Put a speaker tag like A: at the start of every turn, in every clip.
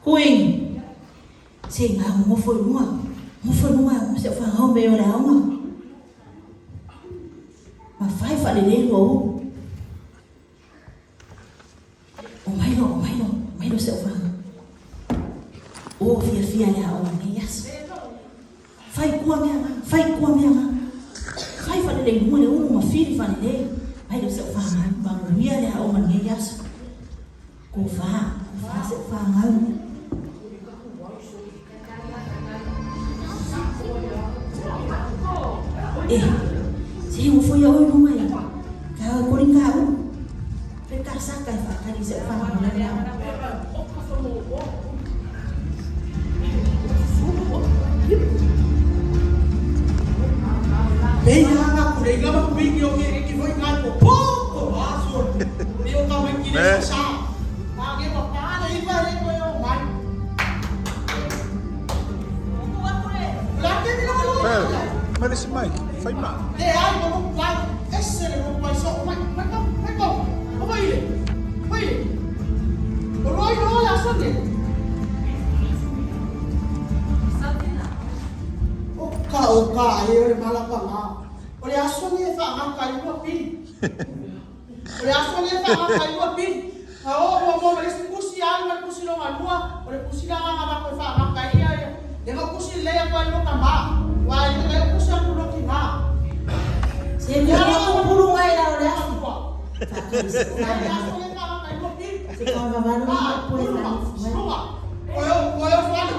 A: Quỳnh chị ngào một phần đúng không? Một phần đúng không? Sẽ phản không bèo đáo mà phải để lên ngủ. Mày đâu sẽ phản. Ô phía nào mà nghe yes. Phải qua mẹ mà. Phải phải để lên ngủ nếu mà phi phải để lên. Mày đâu sẽ phản bằng phía nào mà nghe yes. Cô phá sẽ phản không? Chị một phơi ơi không mày cao cô đinh cao cái cắt sát cái phải cái đi sẽ phang vào đây nào
B: bây giờ là cô đinh cao bị nhiều cái với ngai của bác rồi điều cao mình chỉ để sao mà cái bọc cá đấy về đây coi ông mày làm cái gì đó
C: Maar is het mij? Fijn maar.
B: Nee, hij moet ook blijven. Essen en ook bij zo. Maar kom. Wat wil je? Wat wil je? Ja, zo dit. Oka, hier malah panga. Oleh aso ni fa angkai mo pin. Oleh aso ni fa angkai mo pin. Mo diskusi alma kusi lo alua. Oleh kusi la nga ba fa angkai ya. Dengo kusi le ya pa lo kama. Wah, itu kayak pusat pulau kita.
A: Saya mau pulau aja lah udah. Sekarang baru nak pulau.
B: Koyo fanya.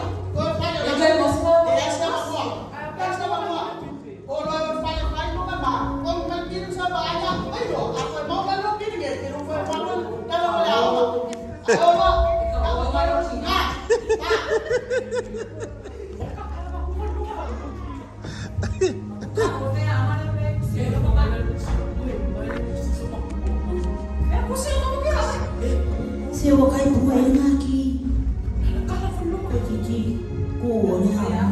B: Jangan bosmo. Ya sama. Kalau fanya kayu mama, kau kan kirim sama ayah. Ayo, aku mau kalau kirim ya, kirim koyo fanya. Kalau boleh apa? Ayo, aku mau singa.
A: Saya wakai buat lagi. Kiki, ku ni apa?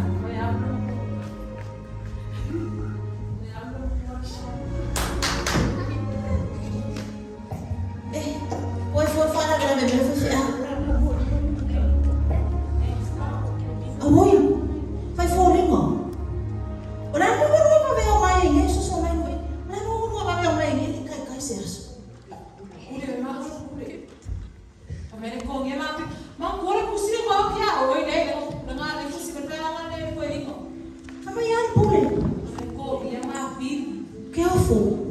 A: Koi fora dalam member saya. Amoy, fai fora mo. Wala mo pa ba yung may ingay susumay mo. Wala mo pa ba yung may ingay kay Sergio.
D: Kong ya mati, mang boleh pusing mau kia, oi deh, dengan itu sih berperangan deh, kau ini kok.
A: Apa yang boleh?
D: Kau ya mati.
A: Careful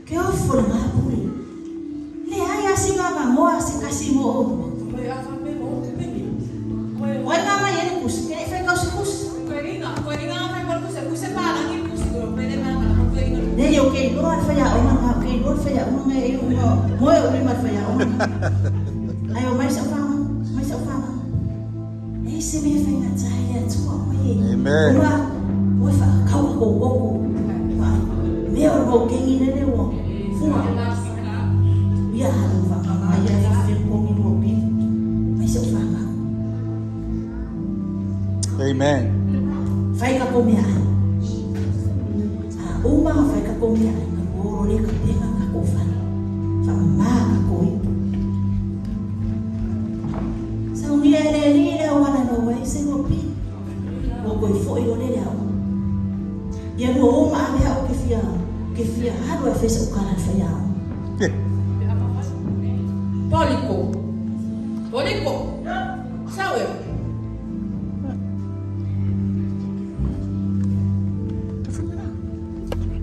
A: dengan boleh. Le ayah singa mo kasih mo. Why mama yan kus? Kaya ifay kau kus.
D: Kau ini nggak apa kalau kus sepalang ini kus, kalau pede mana kalau kau ini.
A: Deh yo kay doon faya umang kay doon faya umang ngayon mo ulit faya umang. Ayaw may sa fama. Si may fay nga saya tuwa mo eh.
C: Amen.
A: Why fa kau ko. May mo kay ina lewo. Fuma. Biya halu fa ayah feel ko ni mo bin. May sa fama.
C: Amen.
A: Fay ka ko miya. Uma fay ka ko miya. Ngoro ni ka tinga ka ko fa. Fa ma ka ko. Ni wana no way singopi. Boko foi ole leo. Ya no ma ame ha kifia hado fesa ukala faya.
D: Poliko. Sawe.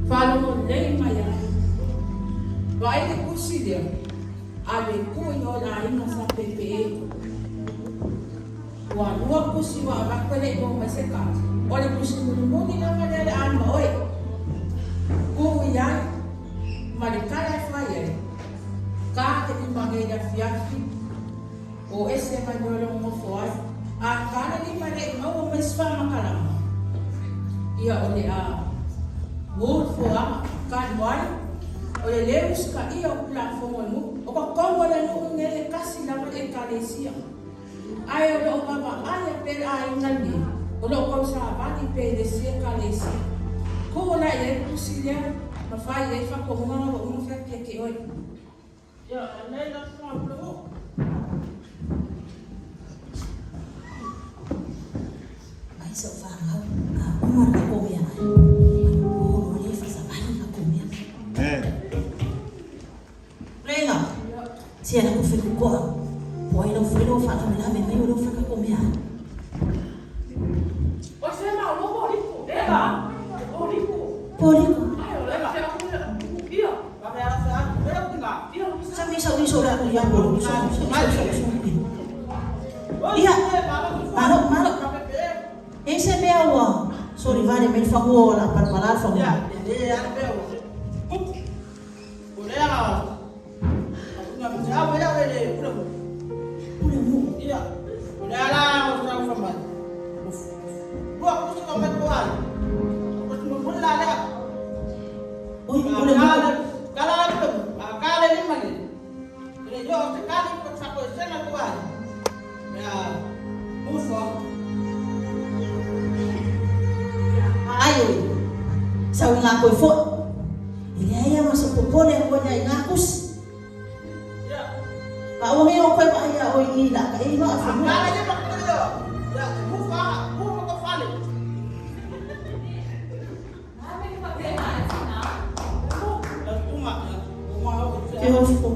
D: Falo mo lei maya. Vai de kusidia. Ale ko yo la ina sa pepe. Wah, kusi wah bakale mo maseka. Oleh kusi mo ni na kada an mo oi. Ko yan malikala fire. Ka te image da fiaki. O ese manolo mo foi. A kana ni mane mo mesfa makalama. Ia ole a. Wood foa kan wai. Ole leus ka ia platform mo. O ka kongo na no ngele kasi na e kalesia. Ayaw na umama, ayaw pero ayaw na ni. Ulo ko sa abati, pwede siya kalesi. Kung wala yan, kung sila, mafay, ay fa ko mga umufrat kaya kiyoy. Ya, alay lang sa mga
A: marka komia. Oh, ni fasa bani ka komia.
C: Amen.
A: Renga. Si ana ko fiku ko. Poi no filo fa ka mena me me no fa ka komia.
D: O se ma lo borico. Eva. Borico.
A: Borico.
D: Ai, leva. Ia.
B: Kami harus berapa tinggal?
D: Ia.
A: Sabi sa iso ra ko yang bolo. Iya. Malo. Ese beawa. Sorry, vale, me fa ko la para fa.
B: Ya, jadi ada bel. Boleh ya? Nggak bisa apa ya ini? Udah.
A: Udah mu.
B: Iya. Udah lah, mau serang sama. Gua aku suka main tuan. Terus memulai ada.
A: Oi, udah mu.
B: Kalau ada, kalau ini mana? Ini jauh sekali satu setengah tuan. Ya, musuh.
A: Ayo. Sawi ngakoy fo. Ini aya masuk pupon yang ko niya ngakus.
B: Ya.
A: Pak wong yo koy pa ya oi ila ka ino afa mo.
B: Kalau ini pakai itu. Ya, musuh, musuh kau fali.
A: Ke hofo.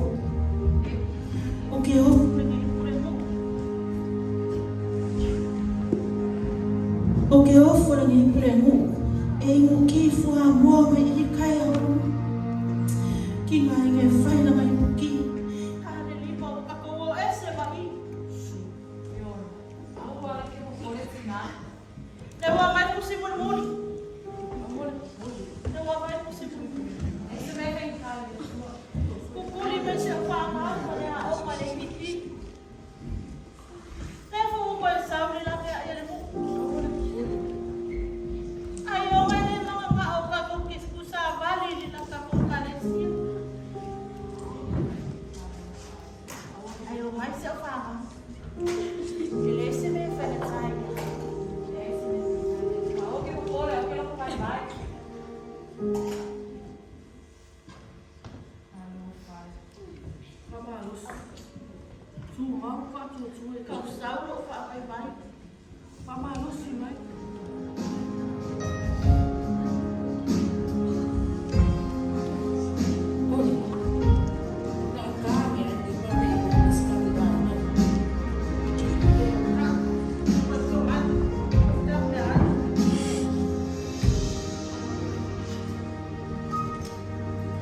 A: Oke ho. Oke hofo na ni premo. E mo ki fu a mo me i kai ho. Ki ngai nge fai na mai ki.
B: Kade lima ukakowo ese mai. Lewa mai pusimul muli. Lewa mai pusimul muli. Kukuli mesha fama ya au male miti. Lewa mo ko sauli la ke ayere mo. Ayo mane mga kao ka kung kiskusa bali nila ka kung kalesia. Ayo mai se fama. Elese me fele tai. Kau saulu ka ai bai. Pamalu si mai.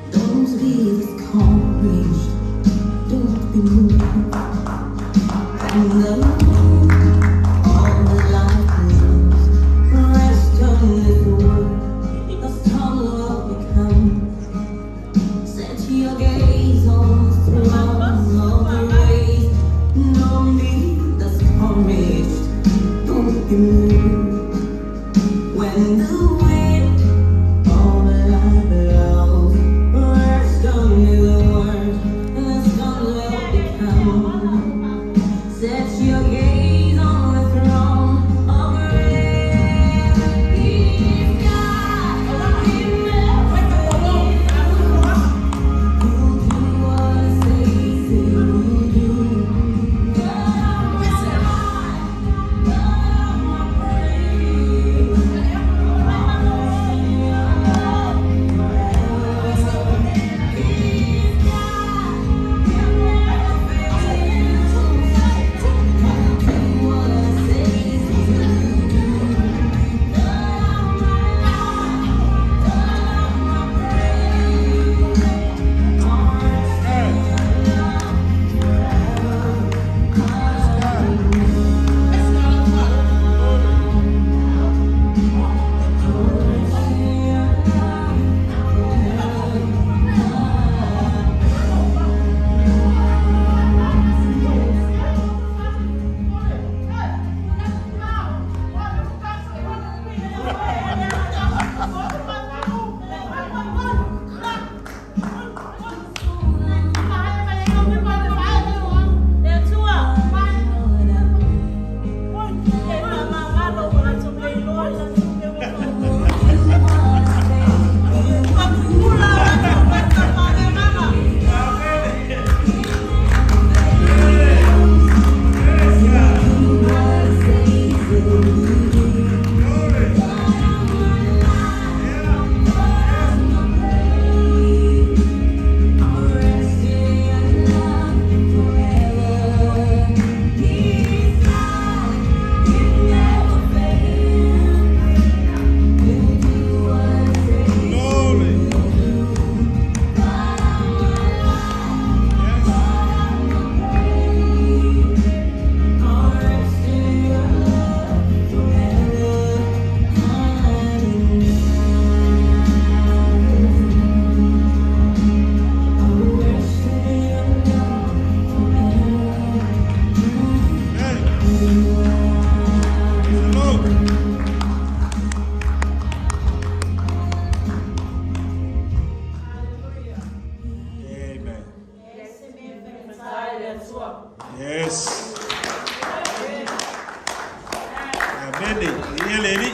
A: Those wheels can't reach. Don't be moved. And all the lightnings rest on this world. The sun will become. Set your gaze on the throne of the race. No need discouraged. Don't be moved. When the wind all the light bells rest on the world. The sun will become. Set your gaze on the throne of grace. He's God. He never fails. He'll do what He says He will do. God of my life, God of my praise. He's God. He'll never fail.
C: Ele.